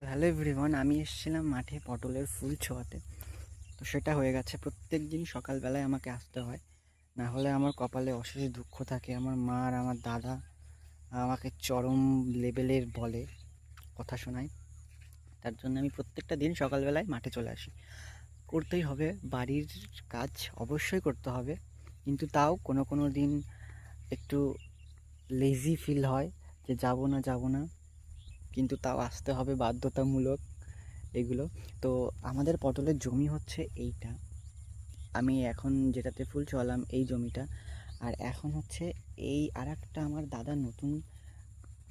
Hello everyone, আমি এসেছিলাম মাঠে পটলের ফুল ছোঁয়াতে। তো সেটা হয়ে গেছে। প্রত্যেক দিন সকালবেলায় আমাকে আসতে হয়, না হলে আমার কপালে অশেষ দুঃখ থাকে। আমার মা আর আমার দাদা আমাকে চরম লেভেলের বলে, কথা শোনায়। তার জন্য আমি প্রত্যেকটা দিন সকালবেলায় মাঠে চলে আসি। করতেই হবে, বাড়ির কাজ অবশ্যই করতে হবে, কিন্তু তাও কোনো কোনো দিন একটু লেজি ফিল হয় যে যাব না, কিন্তু তাও আসতে হবে বাধ্যতামূলক এগুলো। তো আমাদের পটলের জমি হচ্ছে এইটা, আমি এখন যেটাতে ফুল চলাম এই জমিটা। আর এখন হচ্ছে এই আরেকটা আমার দাদা নতুন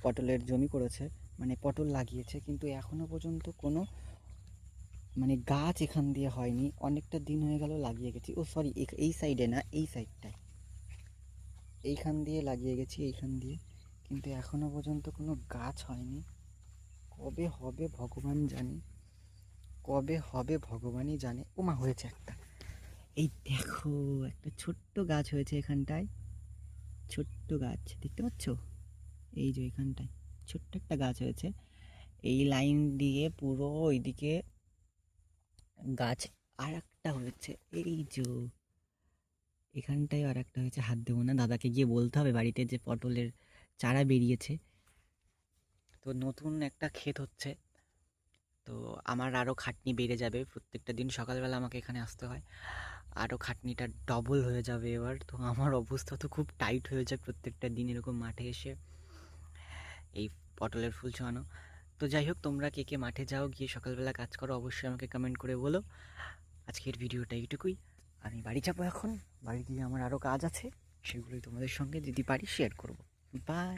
পটলের জমি করেছে, মানে পটল লাগিয়েছে, কিন্তু এখনো পর্যন্ত কোনো মানে গাছ এখান দিয়ে হয়নি। অনেকটা দিন হয়ে গেল লাগিয়ে গেছি। ও সরি, এই সাইডে না, এই সাইডটায়, এইখান দিয়ে লাগিয়ে গেছি, এইখান দিয়ে, কিন্তু এখনো পর্যন্ত কোনো গাছ হয়নি। কবে হবে ভগবান জানে, কবে হবে ভগবানই জানে। ওমা, হয়েছে একটা, এই দেখো, একটা ছোট্ট গাছ হয়েছে এখানটায়। ছোট্ট গাছ দেখতে পাচ্ছ? এই যে এখানটায় ছোট্ট একটা গাছ হয়েছে। এই লাইন দিয়ে পুরো ওইদিকে গাছ আর একটা হয়েছে। এই যে এখানটায় আর একটা হয়েছে। হাত দেবো না, দাদাকে গিয়ে বলতে হবে বাড়িতে যে পটলের চারা বেরিয়েছে। তো নতুন একটা ক্ষেত হচ্ছে, তো আমার আরও খাটনি বেড়ে যাবে। প্রত্যেকটা দিন সকালবেলা আমাকে এখানে আসতে হয়, আরও খাটনিটা ডবল হয়ে যাবে এবার। তো আমার অবস্থা তো খুব টাইট হয়ে যায় প্রত্যেকটা দিন এরকম মাঠে এসে এই পটলের ফুল ছোঁয়ানো। তো যাই হোক, তোমরা কে কে মাঠে যাও, গিয়ে সকালবেলা কাজ করো, অবশ্যই আমাকে কমেন্ট করে বলো। আজকের ভিডিওটা এইটুকুই। আমি বাড়ি যাবো এখন, বাড়ি গিয়ে আমার আরও কাজ আছে, সেগুলোই তোমাদের সঙ্গে যদি পারি শেয়ার করব। বাই।